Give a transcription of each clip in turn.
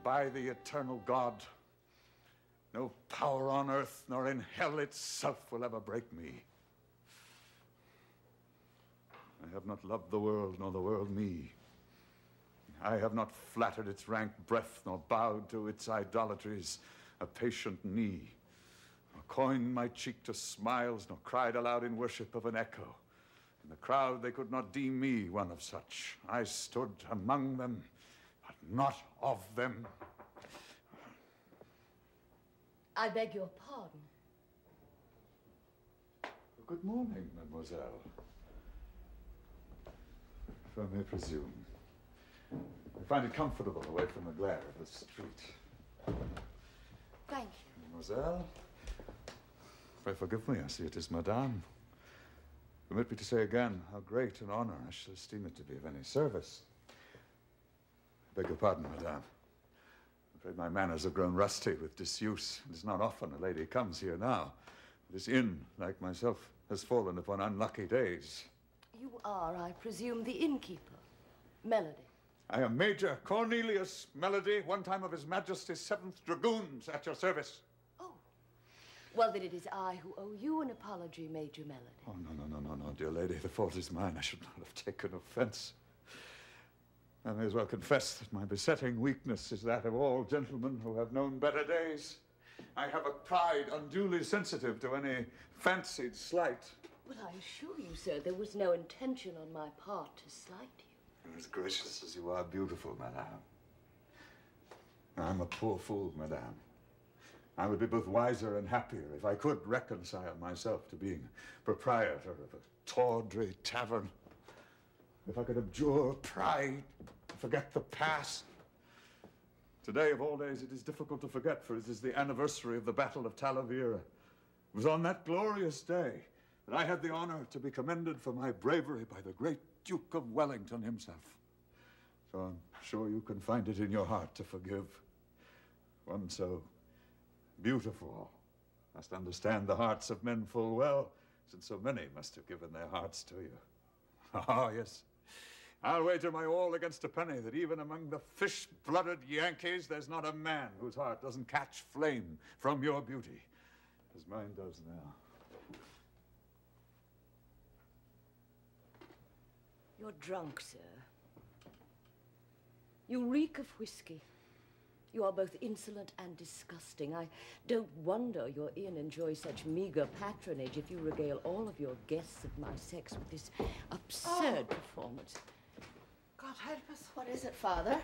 by the eternal God. No power on earth nor in hell itself will ever break me. I have not loved the world, nor the world me. I have not flattered its rank breath, nor bowed to its idolatries a patient knee, nor coined my cheek to smiles, nor cried aloud in worship of an echo. In the crowd they could not deem me one of such. I stood among them, but not of them. I beg your pardon. Good morning, mademoiselle. If I may presume. I find it comfortable away from the glare of the street. Thank you. Mademoiselle, pray forgive me, I see it is madame. Permit me to say again how great an honor I shall esteem it to be of any service. I beg your pardon, madame. I'm afraid my manners have grown rusty with disuse. It is not often a lady comes here now. This inn, like myself, has fallen upon unlucky days. You are, I presume, the innkeeper, Melody. I am Major Cornelius Melody, one time of His Majesty's 7th Dragoons, at your service. Oh. Well, then it is I who owe you an apology, Major Melody. Oh, no, dear lady. The fault is mine. I should not have taken offense. I may as well confess that my besetting weakness is that of all gentlemen who have known better days. I have a pride unduly sensitive to any fancied slight. Well, I assure you, sir, there was no intention on my part to slight you. You're as gracious as you are beautiful, madame. I'm a poor fool, madame. I would be both wiser and happier if I could reconcile myself to being proprietor of a tawdry tavern. If I could abjure pride, forget the past. Today, of all days, it is difficult to forget, for it is the anniversary of the Battle of Talavera. It was on that glorious day that I had the honor to be commended for my bravery by the great Duke of Wellington himself. So I'm sure you can find it in your heart to forgive. One so beautiful must understand the hearts of men full well, since so many must have given their hearts to you. Ah, yes. I'll wager my all against a penny that even among the fish-blooded Yankees, there's not a man whose heart doesn't catch flame from your beauty, as mine does now. You're drunk, sir. You reek of whiskey. You are both insolent and disgusting. I don't wonder your inn enjoys such meager patronage if you regale all of your guests of my sex with this absurd performance. God help us. What is it, Father?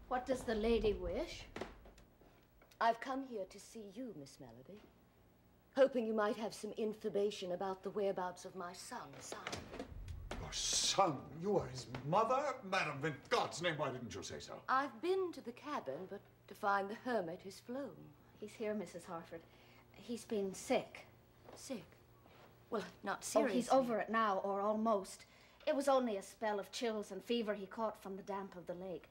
What does the lady wish? I've come here to see you, Miss Melody, hoping you might have some information about the whereabouts of my son. Your son? You are his mother? Madam, in God's name, why didn't you say so? I've been to the cabin, but to find the hermit has flown. He's here, Mrs. Harford. He's been sick. Sick? Well, not seriously. Oh, he's over it now, or almost. It was only a spell of chills and fever he caught from the damp of the lake.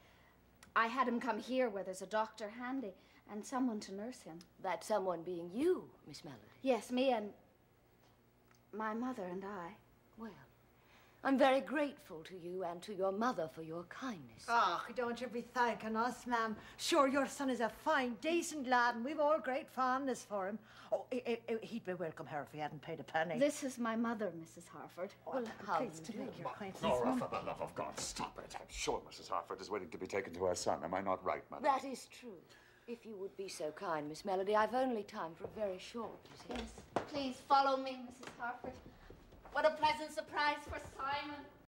I had him come here where there's a doctor handy and someone to nurse him. That someone being you, Miss Melody? Yes, me and my mother and I. Well, I'm very grateful to you and to your mother for your kindness. Oh, don't you be thanking us, ma'am. Sure, your son is a fine, decent lad, and we've all great fondness for him. Oh, he'd be welcome here if he hadn't paid a penny. This is my mother, Mrs. Harford. Well, how Pleased to make your acquaintance. Nora, for the love of God, stop it. I'm sure Mrs. Harford is waiting to be taken to her son. Am I not right, madam? That is true. If you would be so kind, Miss Melody, I've only time for a very short visit. Yes, please follow me, Mrs. Harford. What a pleasant surprise for Simon.